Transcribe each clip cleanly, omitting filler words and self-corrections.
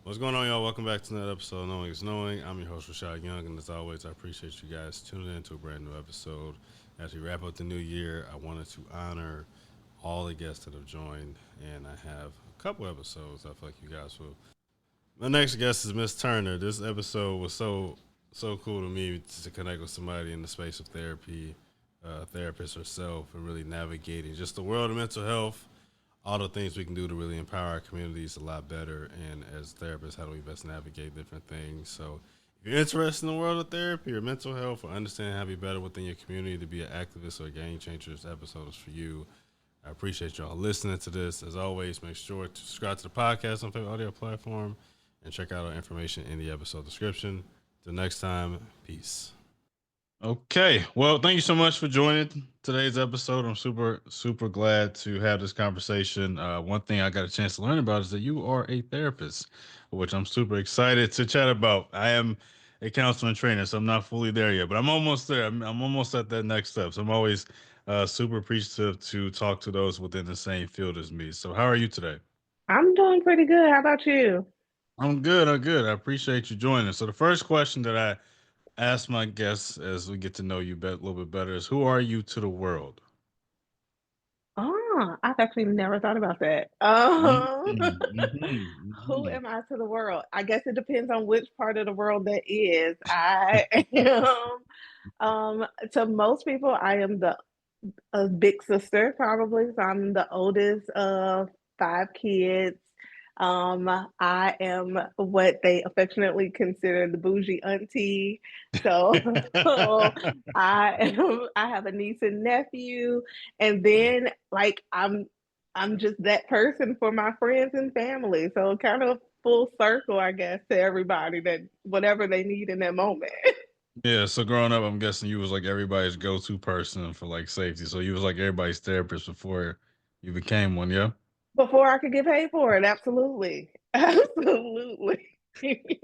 What's going on, y'all? Welcome back to another episode of Knowing is Knowing. I'm your host, Rashad Young, and as always, I appreciate you guys tuning in to a brand new episode. As we wrap up the new year, I wanted to honor all the guests that have joined, and I have a couple episodes I feel like you guys will. My next guest is Miss Turner. This episode was so cool to me to connect with somebody in the space of therapy, therapist herself, and really navigating just the world of mental health, all the things we can do to really empower our communities a lot better. And as therapists, how do we best navigate different things? So, if you're interested in the world of therapy or mental health or understanding how to be better within your community to be an activist or a game changer, this episode is for you. I appreciate y'all listening to this. As always, make sure to subscribe to the podcast on favorite audio platform and check out our information in the episode description. Till next time, peace. Okay. Well, thank you so much for joining today's episode. I'm super glad to have this conversation. One thing I got a chance to learn about is that you are a therapist, which I'm super excited to chat about. I am a counselor and trainer, so I'm not fully there yet, but I'm almost there. I'm almost at that next step. So I'm always super appreciative to talk to those within the same field as me. So, how are you today? I'm doing pretty good. How about you? I'm good. I'm good. I appreciate you joining. So, the first question that I ask my guests as we get to know you a little bit better is who are you to the world? I've actually never thought about that. Mhm, mhm, Who mhm. am I to the world? I guess it depends on which part of the world that is. I am, to most people, I am the a big sister, probably. So I'm the oldest of five kids. I am what they affectionately consider the bougie auntie. So I have a niece and nephew, and then I'm just that person for my friends and family. So kind of full circle, I guess, to everybody that whatever they need in that moment. Yeah, so growing up, I'm guessing you was like everybody's go-to person for like safety. So you was like everybody's therapist before you became one, yeah? Before I could get paid for it, absolutely. Absolutely.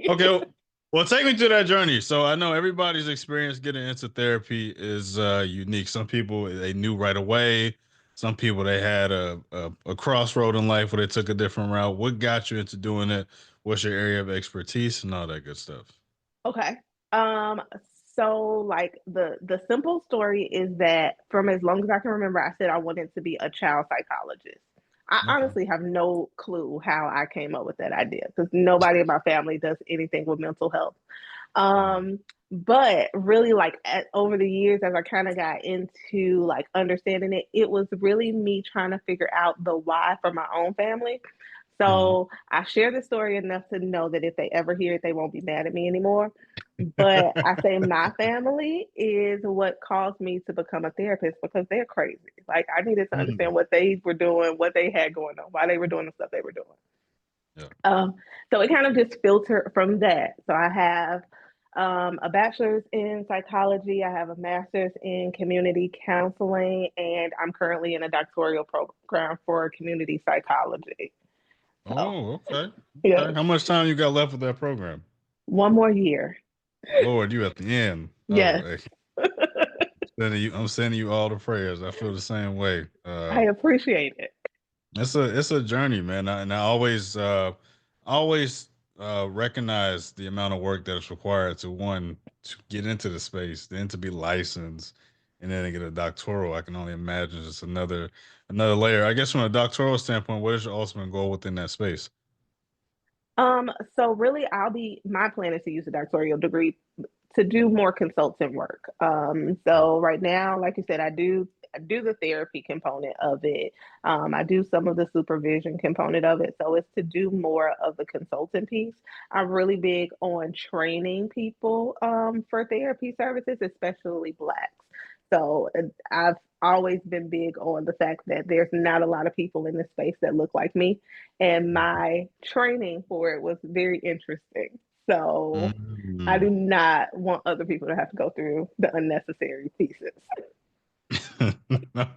Okay, well, take me to that journey. So I know everybody's experience getting into therapy is unique. Some people they knew right away. Some people they had a crossroad in life where they took a different route. What got you into doing it? What's your area of expertise and all that good stuff? Okay. Um, so like the simple story is that from as long as I can remember, I said I wanted to be a child psychologist. I Okay. honestly have no clue how I came up with that idea because nobody in my family does anything with mental health. Um, but really, over the years, as I kind of got into like understanding it, it was really me trying to figure out the why for my own family. Mhm. So I share the story enough to know that if they ever hear it, they won't be mad at me anymore. But I say my family is what caused me to become a therapist because they're crazy. Like I needed to understand Mhm. what they were doing, what they had going on, why they were doing the stuff they were doing. Yeah. Um, so it kind of just filtered from that. So I have a bachelor's in psychology, I have a master's in community counseling, and I'm currently in a doctoral program for community psychology. So, Oh, okay. yes, Okay. How much time you got left with that program? one more year. Lord, you at the end. Oh, Yes, hey, I'm sending you all the prayers. I feel the same way. I appreciate it. It's a journey, man. And I always recognize the amount of work that is required to one to get into the space, then to be licensed, and then to get a doctoral. I can only imagine it's another layer. I guess from a doctoral standpoint, what is your ultimate goal within that space? So really my plan is to use the doctoral degree to do more consultant work. So right now, like you said, I do the therapy component of it. I do some of the supervision component of it. So it's to do more of the consultant piece. I'm really big on training people for therapy services, especially Blacks. So I've always been big on the fact that there's not a lot of people in this space that look like me, and my training for it was very interesting. So I Mhm. do not want other people to have to go through the unnecessary pieces. No,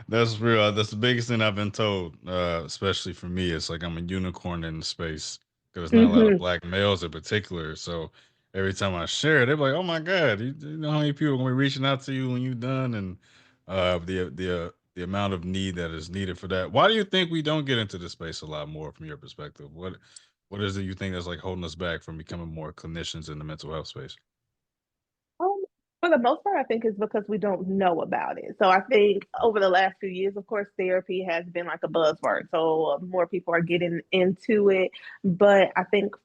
that's real. That's the biggest thing I've been told, especially for me. It's like I'm a unicorn in the space because there's not a lot of Hmm. black males in particular. So every time I share it, they're like, "Oh my god, you know how many people are gonna be reaching out to you when you're done?" And the amount of need that is needed for that. Why do you think we don't get into this space a lot more from your perspective? What is it you think that's like holding us back from becoming more clinicians in the mental health space? Um, for the most part, I think it's because we don't know about it. So I think over the last few years, of course, therapy has been like a buzzword. So more people are getting into it. But I think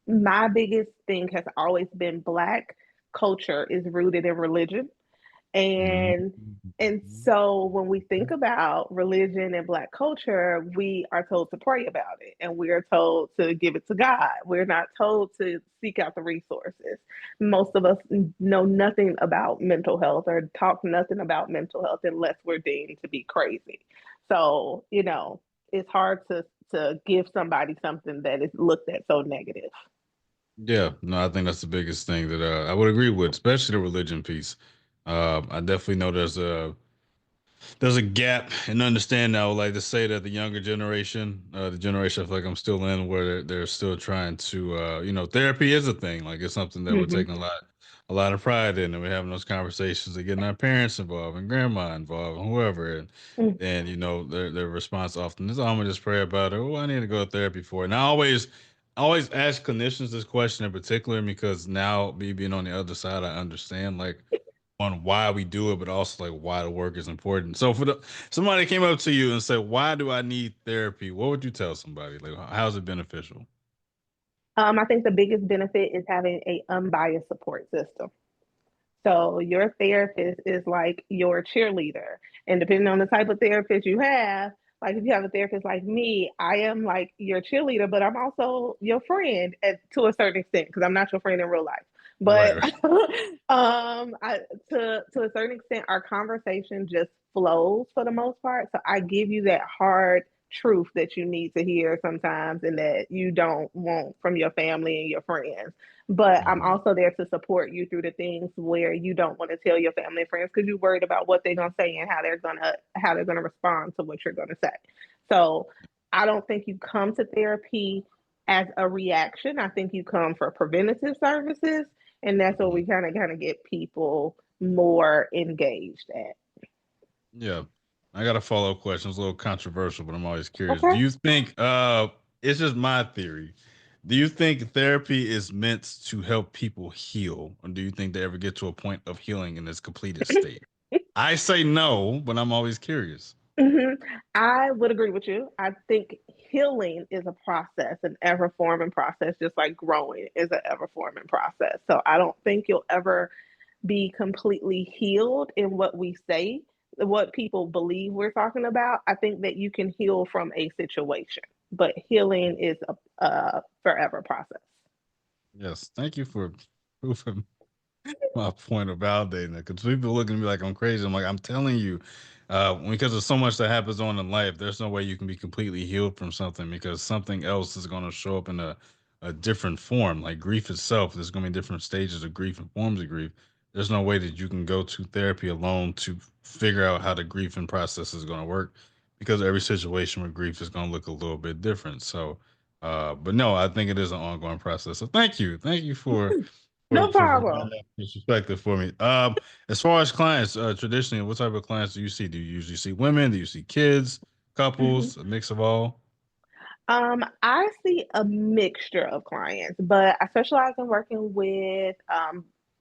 my biggest thing has always been Black culture is rooted in religion. And and Mhm. so when we think about religion and Black culture, we are told to pray about it and we are told to give it to God. We're not told to seek out the resources. Most of us know nothing about mental health or talk nothing about mental health unless we're deemed to be crazy. So, it's hard to give somebody something that is looked at so negative. Yeah, no, I think that's the biggest thing that I would agree with, especially the religion piece. I definitely know there's a gap in understanding. I would like to say that the younger generation, the generation I feel like I'm still in, where they're still trying to, therapy is a thing. Like it's something that we're Mm-hmm. taking a lot of pride in, and we're having those conversations and getting our parents involved and grandma involved and whoever, and their response often is, "Oh, I'm gonna just pray about it. Oh, I need to go to therapy for it." And I always ask clinicians this question in particular because now me being on the other side, I understand like on why we do it, but also like why the work is important. So for somebody came up to you and said, "Why do I need therapy?" What would you tell somebody? Like, how's it beneficial? I think the biggest benefit is having a unbiased support system. So your therapist is like your cheerleader. And depending on the type of therapist you have, like if you have a therapist like me, I am like your cheerleader, but I'm also your friend to a certain extent because I'm not your friend in real life. Right, But right. to a certain extent, our conversation just flows for the most part. So I give you that hard truth that you need to hear sometimes and that you don't want from your family and your friends, but I'm Mhm. also there to support you through the things where you don't want to tell your family and friends because you're worried about what they're gonna say and how they're gonna respond to what you're gonna say. So I don't think you come to therapy as a reaction. I think you come for preventative services, and that's what Mhm. we kind of get people more engaged at. Yeah. I got a follow-up question. It's a little controversial, but I'm always curious. Okay. Do you think it's just my theory. Do you think therapy is meant to help people heal? Or do you think they ever get to a point of healing in its completed state? I say no, but I'm always curious. hmm I would agree with you. I think healing is a process, an ever forming process, just like growing is an ever forming process. So I don't think you'll ever be completely healed in what we say, what people believe we're talking about. I think that you can heal from a situation, but healing is a forever process. Yes, thank you for proving my point of validating it because people looking at me like I'm crazy. I'm like, I'm telling you, because there's so much that happens on in life, there's no way you can be completely healed from something because something else is going to show up in a different form. Like grief itself, there's going to be different stages of grief and forms of grief. There's no way that you can go to therapy alone to figure out how the grief and process is going to work because every situation with grief is going to look a little bit different. So, but no, I think it is an ongoing process. So thank you No for problem. providing that perspective for me. As far as clients, traditionally, what type of clients do you see? Do you usually see women? Do you see kids, Mhm. couples, a mix of all? I see a mixture of clients, but I specialize in working with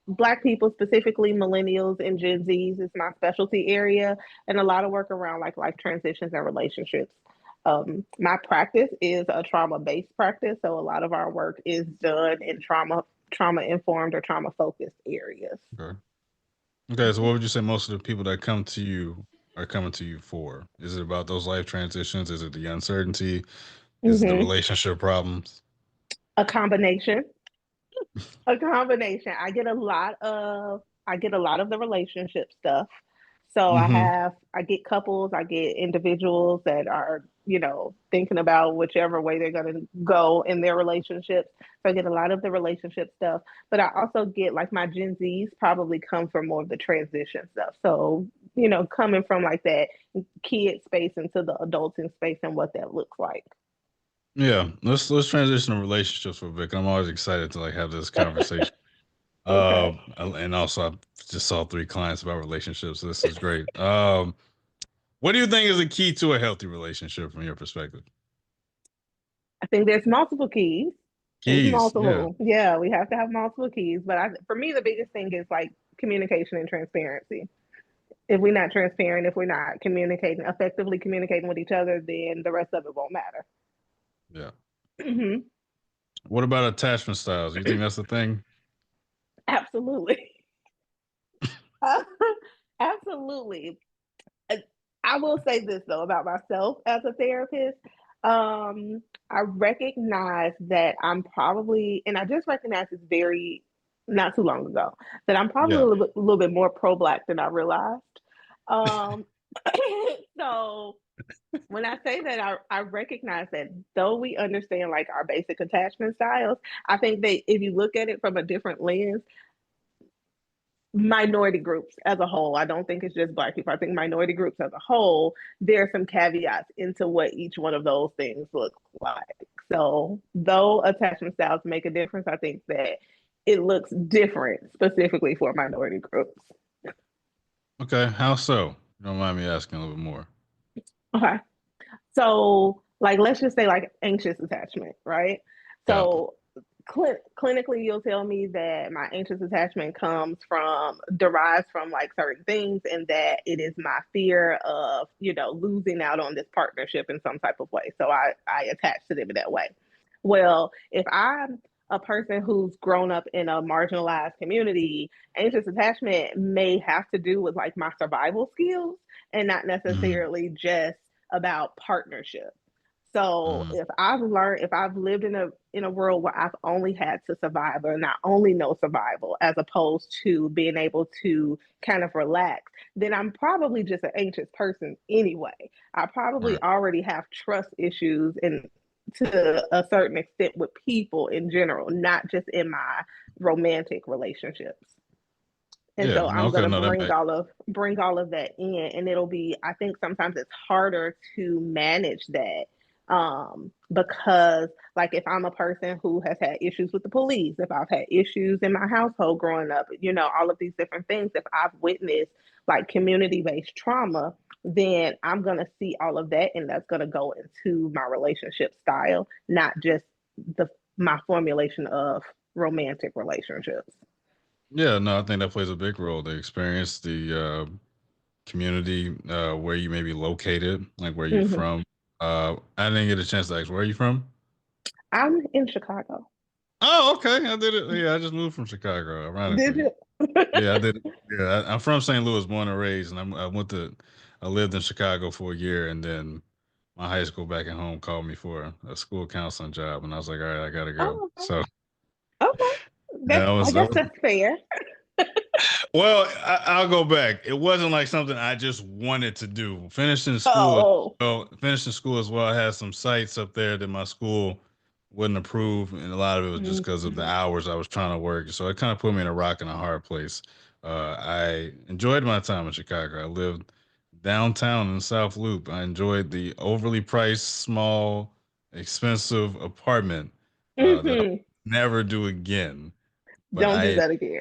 Black people, specifically millennials and Gen Zs is my specialty area, and a lot of work around like life transitions and relationships. My practice is a trauma-based practice, so a lot of our work is done in trauma informed or trauma focused areas. Okay. Okay. So, what would you say most of the people that come to you are coming to you for? Is it about those life transitions? Is it the uncertainty? Is it the Mm-hmm. relationship problems? A combination. A combination. I get a lot of the relationship stuff. So Mm-hmm. I get couples, I get individuals that are, thinking about whichever way they're going to go in their relationships. So I get a lot of the relationship stuff, but I also get like my Gen Zs probably come from more of the transition stuff. So, coming from like that kid space into the adulting space and what that looks like. Yeah. Let's transition to relationships for a bit. I'm always excited to like have this conversation. Okay. And also I just saw three clients about relationships. So this is great. What do you think is the key to a healthy relationship from your perspective? I think there's multiple keys. There's Keys, yeah. multiple. Yeah, we have to have multiple keys. But for me, the biggest thing is like communication and transparency. If we're not transparent, if we're not communicating effectively, communicating with each other, then the rest of it won't matter. Yeah. Hmm. What about attachment styles? You think that's the thing? Absolutely. Uh, absolutely. Uh, I will say this though about myself as a therapist. I recognize that I'm probably, and I just recognized this very not too long ago, that I'm probably Yeah. a little bit more pro-black than I realized. Um, so when I say that, I recognize that though we understand like our basic attachment styles, I think that if you look at it from a different lens, minority groups as a whole, I don't think it's just Black people. I think minority groups as a whole, there are some caveats into what each one of those things looks like. So, though attachment styles make a difference, I think that it looks different specifically for minority groups. Okay. How so? You don't mind me asking a little bit more? Okay. So, like, let's just say like anxious attachment, right? Yeah. So, clinically, you'll tell me that my anxious attachment derives from like certain things, and that it is my fear of, losing out on this partnership in some type of way. So, I attach to them in that way. Well, if I'm a person who's grown up in a marginalized community, anxious attachment may have to do with like my survival skills and not Hmm. necessarily just about partnership. So Hmm. if I've lived in a world where I've only had to survive or not only know survival as opposed to being able to kind of relax, then I'm probably just an anxious person anyway. I probably Right. already have trust issues and to a certain extent with people in general, not just in my romantic relationships. And Yeah. so No. I'm Okay. gonna No. That makes. bring all of that in, and it'll be. I think sometimes it's harder to manage that because, like, if I'm a person who has had issues with the police, if I've had issues in my household growing up, all of these different things. If I've witnessed like community-based trauma, then I'm gonna see all of that, and that's gonna go into my relationship style, not just the my formulation of romantic relationships. Yeah. No. I think that plays a big role. The experience, the community where you may be located, like where you're Mhm. from. I didn't get a chance to ask where are you from. I'm in Chicago. Oh, okay. I did it. Yeah, I just moved from Chicago. Did Ironically, you? yeah, I did. Yeah, I'm from St. Louis, born and raised, and I lived in Chicago for a year, and then my high school back at home called me for a school counseling job, and I was like, all right, I gotta go. Oh, okay. So Okay. yeah, I I guess was that's fair. well, I'll go back. It wasn't like something I just wanted to do. Oh. Finishing school as well. I had some sites up there that my school wouldn't approve, and a lot of it was just because of the Mhm. hours I was trying to work. So it kind of put me in a rock and a hard place. I enjoyed my time in Chicago. I lived downtown in South Loop. I enjoyed the overly priced, small, expensive apartment that I'll Mhm. never do again, but Don't do I that again.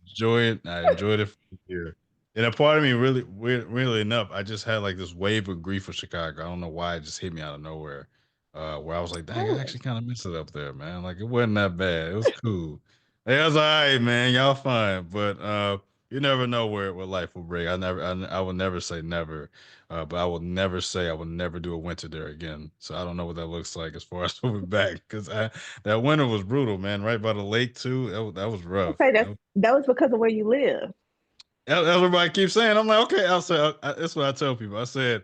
enjoy it. I enjoyed it for a year. And a part of me really enough, I just had like this wave of grief for Chicago. I don't know why it just hit me out of nowhere. Where I was like, dang, I Really? actually kind of miss it up there, man. Like it wasn't that bad. It was cool. It was all right, man. Y'all fine, but you never know where life will bring. I will never say never, but I will never say I will never do a winter there again. So I don't know what that looks like as far as moving back because that winter was brutal, man. Right by the lake too. That was I rough. say that was because of where you live. Everybody keeps saying. I'm like, okay. I'll say. That's what I tell people. I said,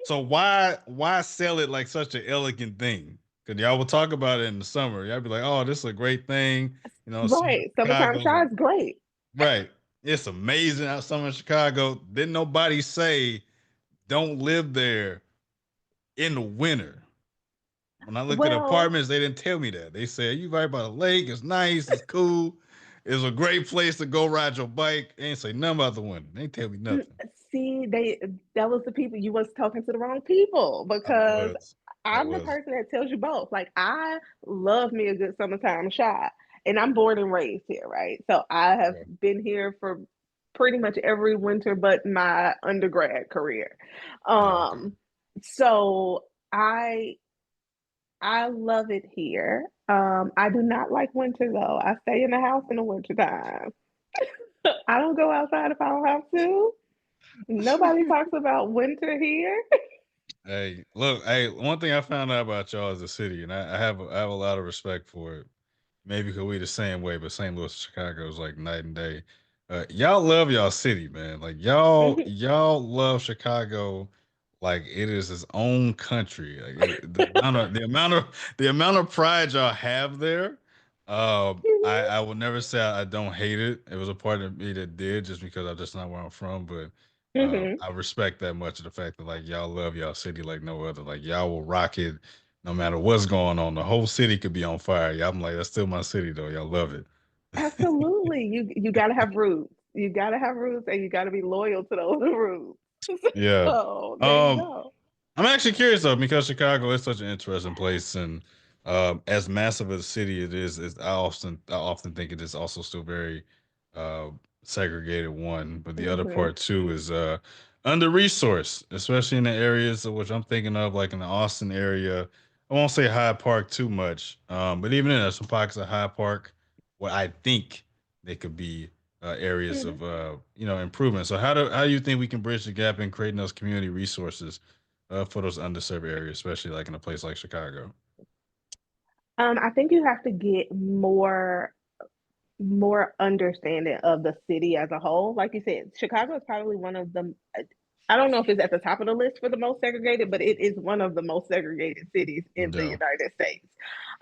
so why sell it like such an elegant thing? Because y'all will talk about it in the summer. Y'all be like, oh, this is a great thing. Summer in Right. Summertime Chicago's shy is great. right. It's amazing out summer in Chicago. Didn't nobody say don't live there in the winter? When I looked at Well, apartments, they didn't tell me that. They said you right by the lake. It's nice. It's cool. It's a great place to go ride your bike. They ain't say nothing about the winter. They ain't tell me nothing. see, that was the people you was talking to the wrong people I because was. I I'm the was. person that tells you both. Like I love me a good summertime shy, and I'm born and raised here, right? So I have Okay. been here for pretty much every winter but my undergrad career. Oh, okay. Um, so I I love it here. I do not like winter though. I stay in the house in the winter time. I don't go outside if I don't have to. Nobody talks about winter here. Hey, look, hey, one thing I found out about y'all as a city, and I have a lot of respect for it. Maybe because we the same way, but St. Louis and Chicago is like night and day. Y'all love y'all city, man. Like y'all love Chicago like it is its own country. Like the amount of pride y'all have there. I will never say I don't hate it. It was a part of me that did just because I'm just not where I'm from, but Hmm. I respect that much of the fact that like y'all love y'all city like no other. Like y'all will rock it no matter what's going on. The whole city could be on fire. Yeah, I'm like, that's still my city though. Y'all love it. Absolutely. You gotta have roots. You gotta have roots and you gotta be loyal to those roots. Yeah. So there you Um, go. I'm actually curious though because Chicago is such an interesting place, and as massive as a city it is I often think it is also still very uh, segregated. One, but the other Hmm. part too is under resourced, especially in the areas of which I'm thinking of, like in the Austin area. I won't say Hyde Park too much, but even in there's some pockets of Hyde Park where I think they could be areas Hmm. of improvement. So how do you think we can bridge the gap in creating those community resources for those underserved areas, especially like in a place like Chicago? I think you have to get more understanding of the city as a whole. Like you said, Chicago is probably one of the, I don't know if it's at the top of the list for the most segregated, but it is one of the most segregated cities in the Yeah. United States.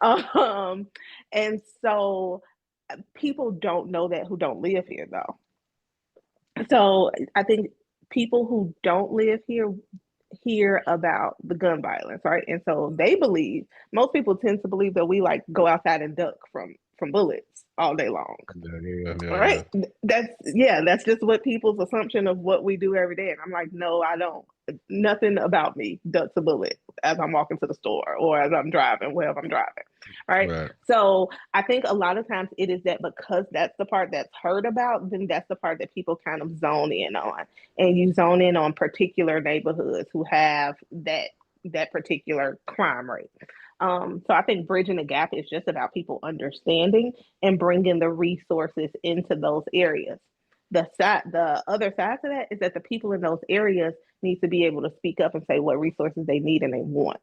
Um, and so people don't know that who don't live here though. So I think people who don't live here hear about the gun violence, right? And so they believe, most people tend to believe that we like go outside and duck from bullets all day long. Yeah, yeah, All yeah, yeah. right. That's just what people's assumption of what we do every day. And I'm like, no, I don't. Nothing about me ducks a bullet as I'm walking to the store or as I'm driving, wherever I'm driving. Right. Right. So I think a lot of times it is that because that's the part that's heard about, then that's the part that people kind of zone in on. And you zone in on particular neighborhoods who have that particular crime rate. So I think bridging the gap is just about people understanding and bringing the resources into those areas. The other side to that is that the people in those areas need to be able to speak up and say what resources they need and they want.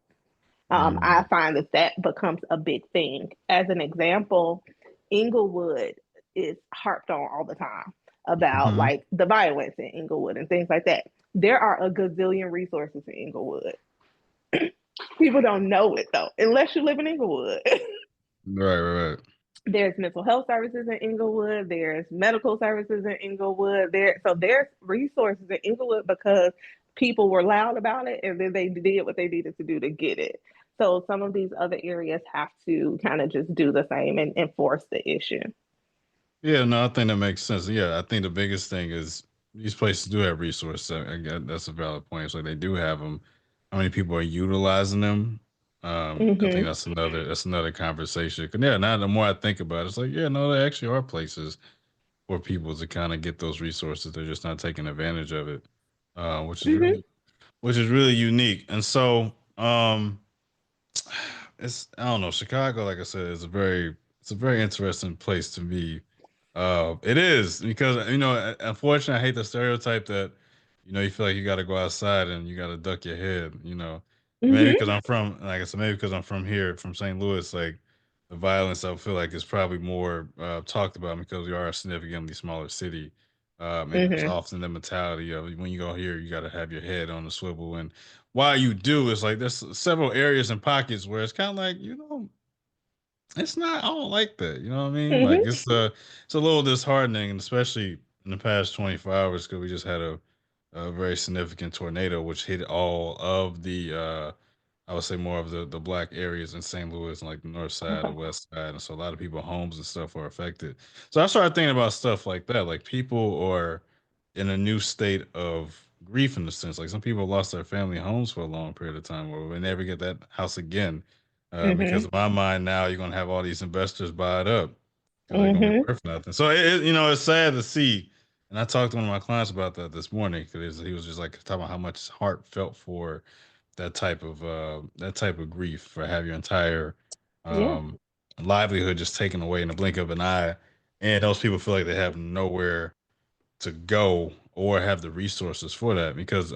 I Mm-hmm. find that becomes a big thing. As an example, Inglewood is harped on all the time about Mm-hmm. like the violence in Inglewood and things like that. There are a gazillion resources in Inglewood. People don't know it though, unless you live in Inglewood. Right, right, right. There's mental health services in Inglewood. There's medical services in Inglewood. There's resources in Inglewood because people were loud about it and then they did what they needed to do to get it. So some of these other areas have to kind of just do the same and enforce the issue. Yeah, no, I think that makes sense. Yeah, I think the biggest thing is these places do have resources. I guess that's a valid point. So they do have them. How many people are utilizing them? I think Hmm. that's another conversation. 'Cause, yeah, now the more I think about it, it's like, yeah, no, there actually are places for people to kind of get those resources. They're just not taking advantage of it, which is Hmm. really unique. And so, it's I don't know. Chicago, like I said, it's a very interesting place to me. It is because unfortunately, I hate the stereotype that you feel like you got to go outside and you got to duck your head. And maybe because Hmm. I'm from, like I said, maybe because I'm from here, from St. Louis, like the violence I feel like is probably more talked about because we are a significantly smaller city. And it's Hmm. often the mentality of when you go here, you got to have your head on the swivel. And while you do, it's like there's several areas and pockets where it's kind of like it's not. I don't like that. You know what I mean? Like Hmm. it's a little disheartening, and especially in the past 24 hours because we just had a very significant tornado which hit all of the I would say more of the black areas in St. Louis and like the north side, the Okay. west side, and so a lot of people homes and stuff were affected. So I started thinking about stuff like that. Like people are in a new state of grief in a sense. Like some people lost their family homes for a long period of time, or we never get that house again. Because Hmm. in my mind now, you're gonna have all these investors buy it up because they're gonna be Hmm. worth nothing. So it's sad to see. And I talked to one of my clients about that this morning because he was just like talking about how much his heart felt for that type of grief, or have your entire Yeah. um, livelihood just taken away in the blink of an eye, and those people feel like they have nowhere to go or have the resources for that. Because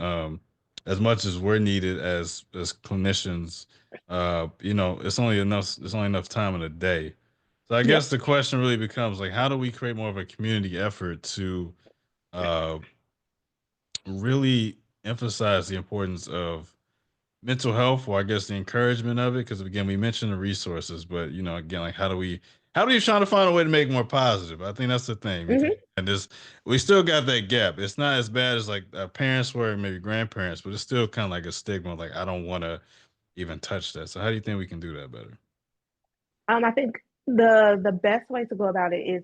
as much as we're needed as clinicians, it's only enough time in a day. So I guess Yep. the question really becomes like, how do we create more of a community effort to uh, really emphasize the importance of mental health, or I guess the encouragement of it? Because again, we mentioned the resources, but again, like, how do you trying to find a way to make it more positive? I think that's the thing, because Hmm. and this we still got that gap. It's not as bad as like our parents were, maybe grandparents, but it's still kind of like a stigma. Like, I don't want to even touch that. So how do you think we can do that better? I think the best way to go about it is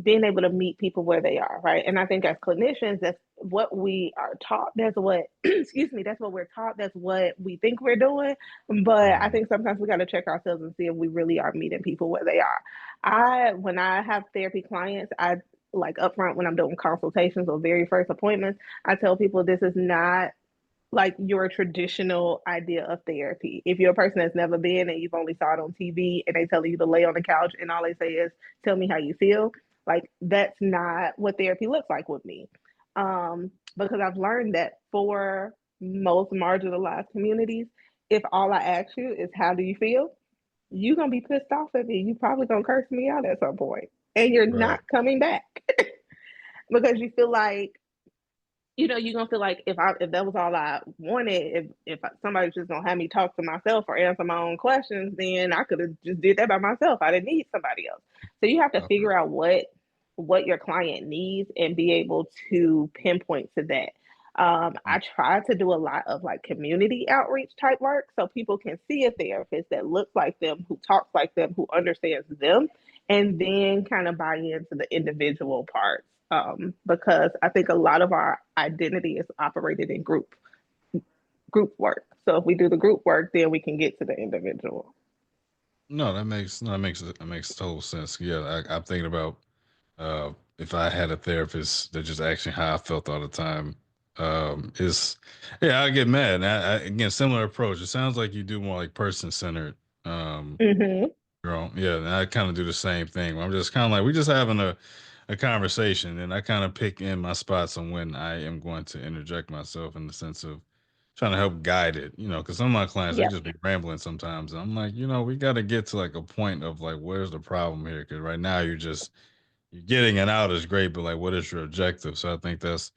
being able to meet people where they are, right? And I think as clinicians, that's what we are taught. That's what, excuse me, that's what we're taught. That's what we think we're doing. But I Mhm. think sometimes we got to check ourselves and see if we really are meeting people where they are. When I have therapy clients, I like upfront when I'm doing consultations or very first appointments, I tell people this is not like your traditional idea of therapy. If you're a person that's never been and you've only saw it on TV and they tell you to lay on the couch and all they say is, tell me how you feel, like that's not what therapy looks like with me. Because I've learned that for most marginalized communities, if all I ask you is, how do you feel? You're going to be pissed off at me. You probably going to curse me out at some point and you're Right. not coming back because you feel like you're gonna feel like if that was all I wanted, if somebody's just gonna have me talk to myself or answer my own questions, then I could have just did that by myself. I didn't need somebody else. So you have to Okay. figure out what your client needs and be able to pinpoint to that. I try to do a lot of like community outreach type work so people can see a therapist that looks like them, who talks like them, who understands them, and then kind of buy into the individual parts. Because I think a lot of our identity is operated in group work. So if we do the group work, then we can get to the individual. No, that makes total sense. Yeah, I'm thinking about if I had a therapist that just asked me how I felt all the time. Is Yeah, I get mad. And again, similar approach. It sounds like you do more like person centered. Um, Mm-hmm. yeah, and I kind of do the same thing. I'm just kind of like, we just having a conversation, and I kind of pick in my spots on when I am going to interject myself in the sense of trying to help guide it. Because some of my clients, they Yeah. just be rambling sometimes, and I'm like, we got to get to like a point of like, where's the problem here? Because right now you're getting it out is great, but like, what is your objective? So I think that's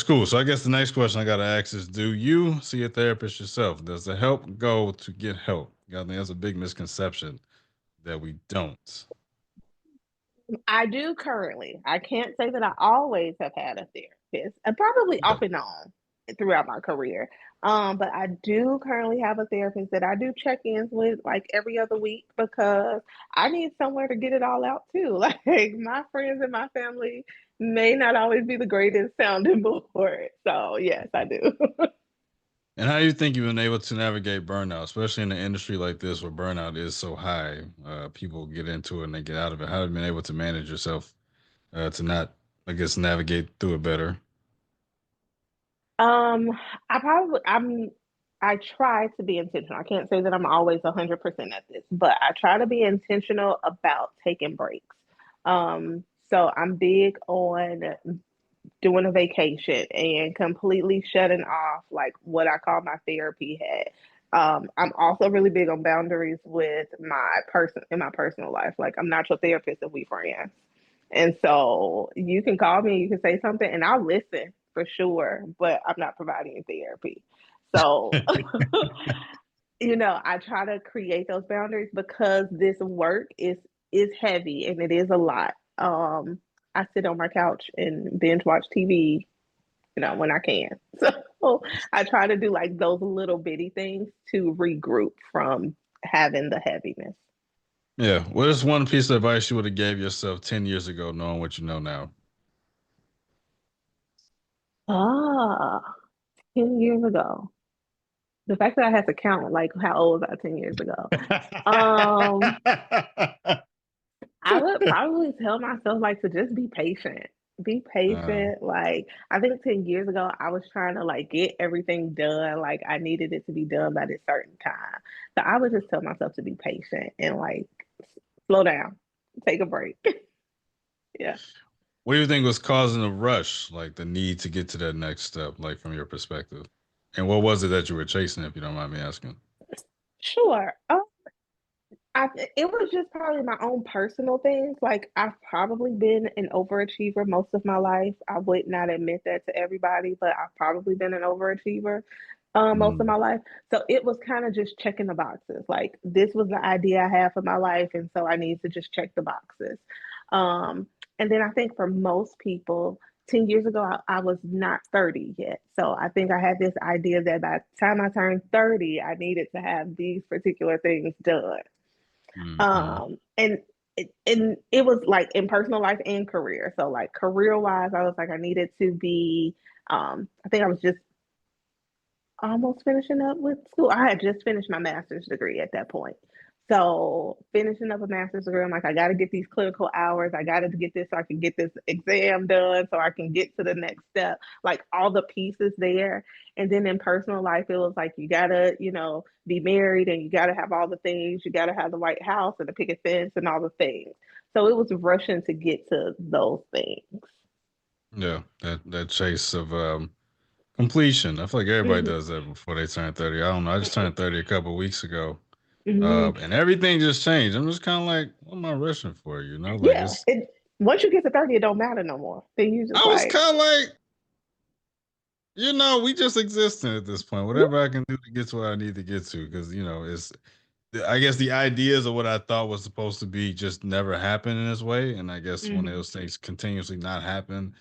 cool. So I guess the next question I got to ask is, do you see a therapist yourself? Does the help go to get help? I think that's a big misconception that we don't. I do currently. I can't say that I always have had a therapist, and probably Yeah. off and on throughout my career. But I do currently have a therapist that I do check-ins with like every other week because I need somewhere to get it all out too. Like my friends and my family may not always be the greatest sounding board. So yes, I do. And how do you think you've been able to navigate burnout, especially in an industry like this where burnout is so high? People get into it and they get out of it. How have you been able to manage yourself to not, I guess, navigate through it better? Um, I probably I try to be intentional. I can't say that I'm always 100% at this, but I try to be intentional about taking breaks. So I'm big on doing a vacation and completely shutting off like what I call my therapy head. I'm also really big on boundaries with my person in my personal life. Like I'm not your therapist if we friends. And so you can call me, you can say something, and I'll listen for sure, but I'm not providing therapy. So, I try to create those boundaries because this work is heavy and it is a lot. I sit on my couch and binge watch TV, when I can. So I try to do like those little bitty things to regroup from having the heaviness. Yeah. What is one piece of advice you would have gave yourself 10 years ago, knowing what you know now? Ah, 10 years ago. The fact that I had to count, like, how old was I 10 years ago? Um, I would probably tell myself, like, to just be patient. be Uh, patient. Like I think 10 years ago, I was trying to like get everything done. Like I needed it to be done by this certain time. So I would just tell myself to be patient and like slow down, take a break. Yeah. what do you think was causing the rush, like the need to get to that next step, like from your perspective? And what was it that you were chasing, if you don't mind me asking? Sure. It was just probably my own personal things. Like I've probably been an overachiever most of my life. I would not admit that to everybody, but I've probably been an overachiever most of Mm, my life. So it was kind of just checking the boxes. Like this was the idea I had for my life, and so I need to just check the boxes. Um, and then I think for most people, 10 years ago, I was not 30 yet. So I think I had this idea that by the time I turned 30, I needed to have these particular things done. mm. And it was like in personal life and career. So like career wise, I was like I needed to be. I think I was just almost finishing up with school. I had just finished my master's degree at that point. So finishing up a master's degree, I'm like, I got to get these clinical hours. I got to get this so I can get this exam done so I can get to the next step. Like all the pieces there. And then in personal life, it was like, you got to, be married and you got to have all the things. You got to have the right house and the picket fence and all the things. So it was rushing to get to those things. Yeah, that chase of completion. I feel like everybody Hmm. does that before they turn 30. I don't know. I just turned 30 a couple weeks ago. Hmm. And everything just changed. I'm just kind of like, what am I rushing for? Like Yeah. it's Once you get to 30, it don't matter no more. Then you just I was like, kind of like, we just existing at this point. yeah. Whatever I can do to get to where I need to get to, because it's I guess the ideas of what I thought was supposed to be just never happen in this way. And I guess when Hmm. those things continuously not happen,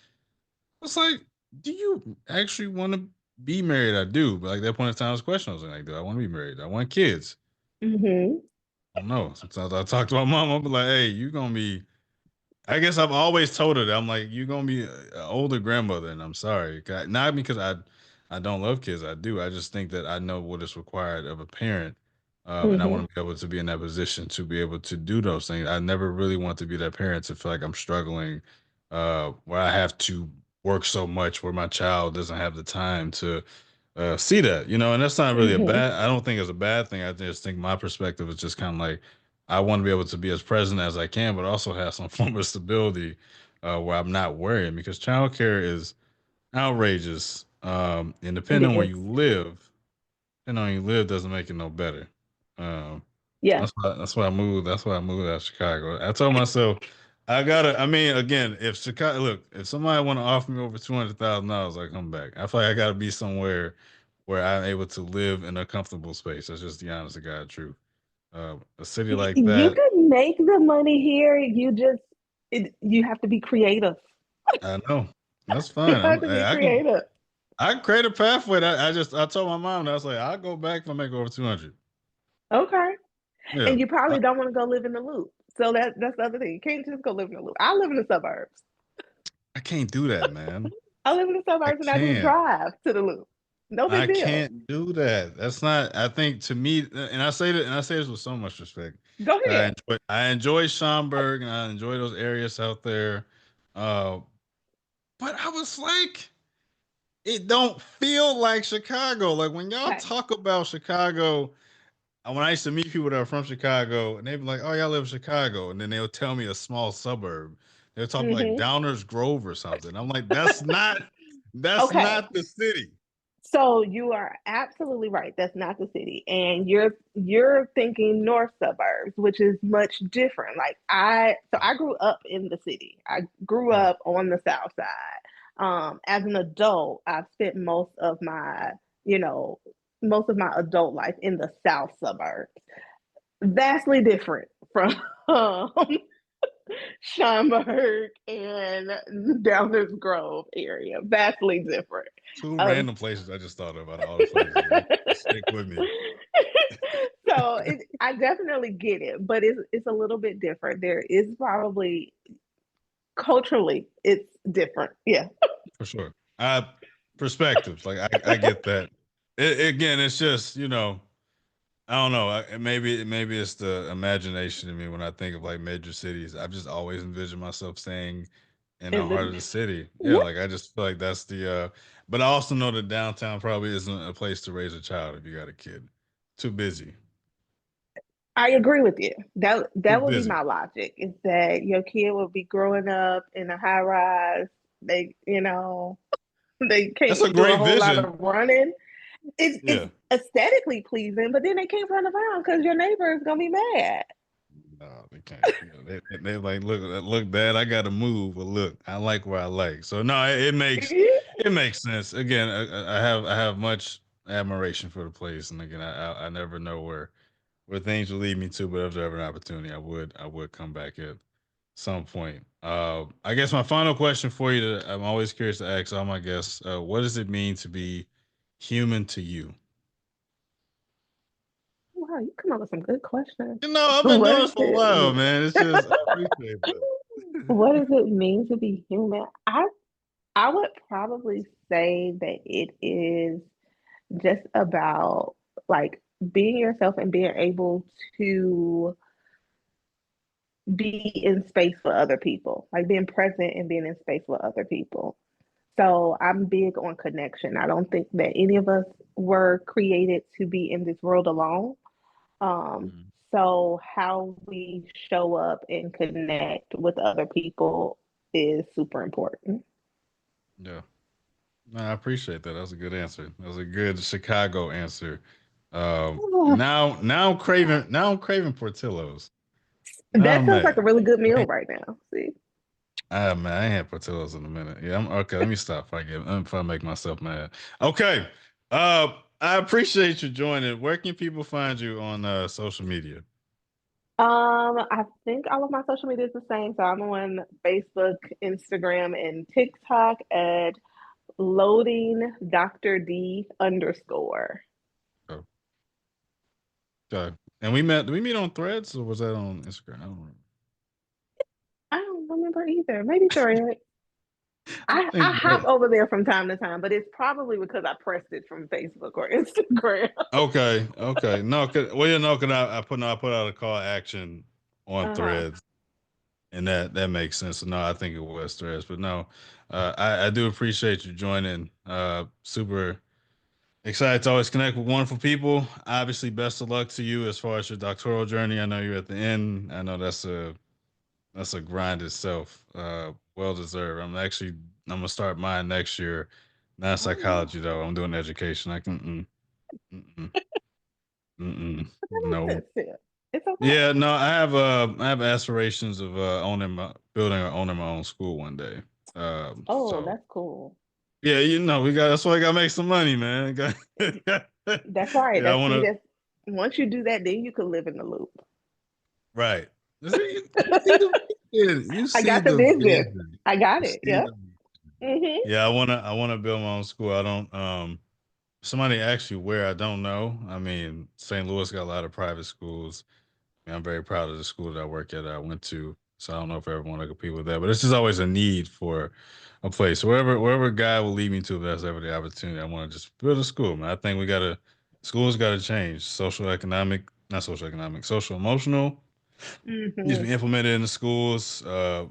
it's like, do you actually want to be married? I do. But like that point in time, I was questioning. I was like, do I want to be married? I want kids. Hmm. I don't know. Sometimes I talk to my mom, I'll be like, hey, you're gonna be I guess I've always told her that I'm like, you're gonna be an older grandmother, and I'm sorry. Not because I don't love kids. I do. I just think that I know what is required of a parent, and I Hmm. want to be able to be in that position to be able to do those things. I never really want to be that parent to feel like I'm struggling, where I have to work so much, where my child doesn't have the time to see that, and that's not really a Hmm. bad. I don't think it's a bad thing. I just think my perspective is just kind of like I want to be able to be as present as I can, but also have some form of stability where I'm not worrying because childcare is outrageous. And It depending on where is. you live, depending on where you live doesn't make it no better. Um, Yeah. that's why I moved. That's why I moved out of Chicago. I told myself I gotta. I mean, again, if Chicago, look, if somebody want to offer me over $200,000, I come back. I feel like I gotta be somewhere where I'm able to live in a comfortable space. That's just the honest to God truth. A city like You that, could make the money here. You have to be creative. I know. That's You fine. have to be creative. I can create a pathway. I told my mom that I was like, I'll go back if I make over 200. Okay. Yeah. And you I, probably don't want to go live in the loop. So that's the other thing. You can't just go live in the loop. I live in the suburbs. I can't do that, man. I live in the I suburbs and I just can't. drive to the loop. No big I deal. can't do that. That's not. I think to me, and I say this with so much respect. Go ahead. I enjoy Schaumburg and I enjoy those areas out there. Uh, but I was like, it don't feel like Chicago. Like when y'all Okay. talk about Chicago, and when I used to meet people that are from Chicago, and they'd be like, "Oh, y'all live in Chicago," and then they'll tell me a small suburb. They'll talk about like Hmm. Downers Grove or something. I'm like, that's Okay. not the city. So you are absolutely right. That's not the city. And you're thinking north suburbs, which is much different. I grew up in the city. I grew Mm. up on the south side. As an adult, I've spent you know, most of my adult life in the south suburbs. Vastly different from Schaumburg and Downers Grove area. Vastly different. Two Um, random places I just thought of out of all the places. Stick with me. I definitely get it, but it's a little bit different. There is probably culturally it's different. Yeah. For sure. Perspectives. Like I get that. Again, it's just I don't know. Maybe it's the imagination in me when I think of like major cities. I've just always envisioned myself staying in the And heart of the the city. Yeah, yeah, like I just feel like that's the but I also know that downtown probably isn't a place to raise a child if you got a kid. Too busy. I agree with you. Too That would be busy. my logic. Is that your kid will be growing up in a high rise. They, they That's a can't do a great whole lot vision. of running. It's Yeah. aesthetically pleasing, but then they can't run around because your neighbor is gonna be mad. No, they can't. You know, they like look, Dad, I got to move, but look, I like where I like. So no, it makes sense. Again, I have much admiration for the place, and again, I never know where things will lead me to, but if there ever an opportunity, I would come back at some point. I guess my final question for you that I'm always curious to ask all my guests: what does it mean to be human to you? Wow, you come up with some good questions. You know, I've been What doing is this for a while, it? man. It's just I appreciate What does that. it mean to be human? I would probably say that it is just about like being yourself and being able to be in space for other people, like being present and being in space with other people. So I'm big on connection. I don't think that any of us were created to be in this world alone. Um, Mhm. so how we show up and connect with other people is super important. Yeah. No, I appreciate that. That was a good answer. That was a good Chicago answer. Now I'm craving Portillo's. Now That I'm sounds like mad. a really good meal right now. See? Ah man, I ain't had Portillo's in a minute. Yeah, I'm okay. Let me stop before I make myself mad. Okay. I appreciate you joining. Where can people find you on social media? I think all of my social media is the same. So I'm on Facebook, Instagram, and TikTok at loading Dr. D underscore. Oh, okay. And we met. Did we meet on Threads or was that on Instagram? I don't remember. I don't remember either. Maybe Thread. I I think hop over there from time to time, but it's probably because I pressed it from Facebook or Instagram. okay, okay. No, well, you know, cause I put out a call to action on Uh-huh. Threads, and that makes sense. So no, I think it was Threads, but no, I do appreciate you joining. Super excited to always connect with wonderful people. Obviously, best of luck to you as far as your doctoral journey. I know you're at the end. I know that's a grind itself. Well deserved. I'm gonna start mine next year. Not Oh, yeah. psychology though. I'm doing education. I can. Mm-mm. Mm-mm. But that makes No. sense too. It's okay. Yeah, no, I have aspirations of building or owning my own school one day. Oh, So that's cool. yeah, that's why I gotta make some money, man. That's right. Yeah, I wanna That's once you do that, then you can live in the loop. right. You I see got the the vision. vision. I got You it. see Yep. the Hmm. Yeah, I wanna build my own school. I don't somebody asked you where I don't know. I mean, St. Louis got a lot of private schools. I'm very proud of the school that I work at that I went to. So I don't know if I ever want to compete with that, but it's just always a need for a place. Wherever God will lead me to, if that's ever the opportunity, I want to just build a school, man. I think schools gotta change. Social economic, social emotional needs to Hmm. be implemented in the schools.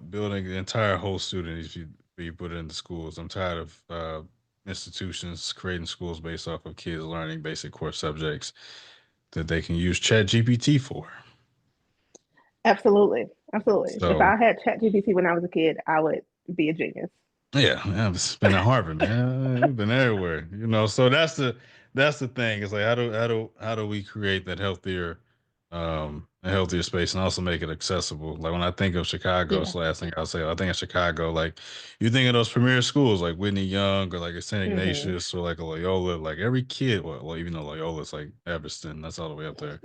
Building the entire whole student needs to be put into schools. I'm tired of institutions creating schools based off of kids learning basic core subjects that they can use Chat GPT for. Absolutely. Absolutely. If So I had ChatGPT when I was a kid, I would be a genius. yeah, I've been at Harvard, man. We've been everywhere, you know. So that's the thing. It's like how do we create that a healthier space and also make it accessible. Like when I think of Chicago, it's Yeah. the last thing I'll say. I think of Chicago, like you think of those premier schools like Whitney Young or like a St. Hmm. Ignatius or like a Loyola. Like every kid, well even though Loyola's like Evanston, that's all the way up there.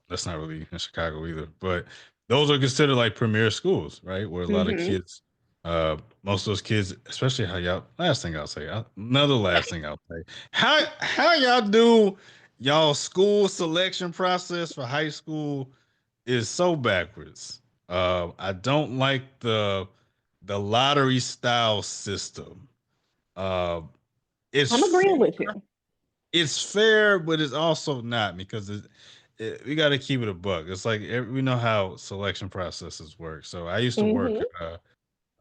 That's not really in Chicago either. But those are considered like premier schools, right? Where a lot of Hmm. kids, most of those kids, especially how y'all. Last thing I'll say, another last thing I'll say, how y'all do y'all school selection process for high school is so backwards. I don't like the lottery style system. Uh, it's I'm agreeing with you. it's fair, but it's also not because we got to keep it a buck. It's like we know how selection processes work. So I used to work. Hmm.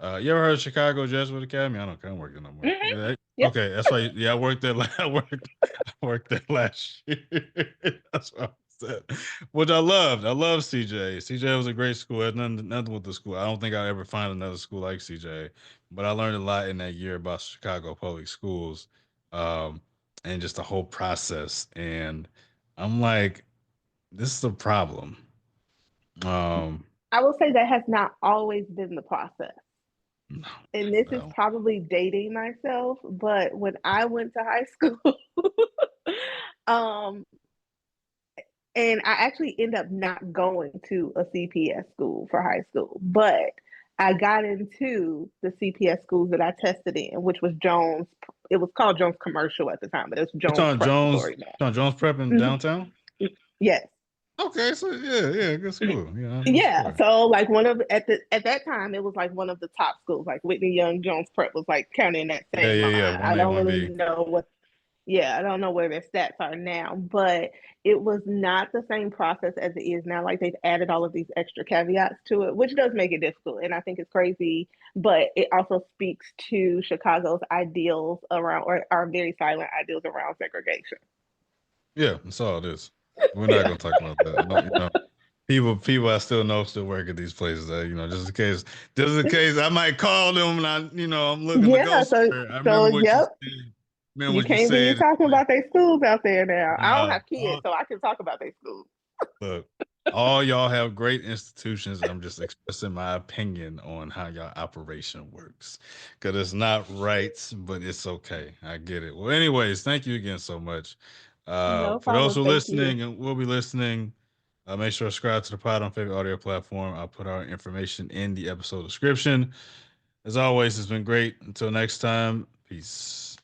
You ever heard of Chicago Jesuit Academy? I don't kind of work there no more. Hmm. Yeah, Yep. okay, that's why. Yeah, I worked there. I worked there last year. That's what I said. Which I loved. I love CJ. CJ was a great school. It had nothing with the school. I don't think I'll ever find another school like CJ. But I learned a lot in that year about Chicago public schools, um, and just the whole process. And I'm like, this is a problem. Um, I will say that has not always been the process. no, And this is well, probably dating myself, but when I went to high school, um, and I actually ended up not going to a CPS school for high school, but I got into the CPS schools that I tested in, which was Jones. It was called Jones Commercial at the time, but it was you Jones talking Jones, Preparatory now. Jones Prep in Mhm. downtown? Yes. Okay, so yeah, good school. Yeah, I'm Yeah, sure. so like one of at that time it was like one of the top schools. Like Whitney Young Jones Prep was like kind of in that same Yeah. line. One I A, don't one really B. know what yeah, I don't know where their stats are now, but it was not the same process as it is now. Like they've added all of these extra caveats to it, which does make it difficult. And I think it's crazy, but it also speaks to Chicago's ideals around, or our very silent ideals around segregation. Yeah, that's all it is. We're not Yeah. gonna talk about that. People I still know still work at these places. Just in case, I might call them and I'm looking to go Yeah. So, somewhere. I so remember what you yep. said. Remember You what you can't be said. talking about their schools out there now. I don't Nah, have kids, so I can talk about their schools. look, all y'all have great institutions. I'm just expressing my opinion on how y'all operation works. Because it's not right, but it's okay. I get it. Well, anyways, thank you again so much. No For those problem. who are Thank you. listening and will be listening, make sure to subscribe to the pod on favorite audio platform. I'll put our information in the episode description. As always, it's been great. Until next time, peace.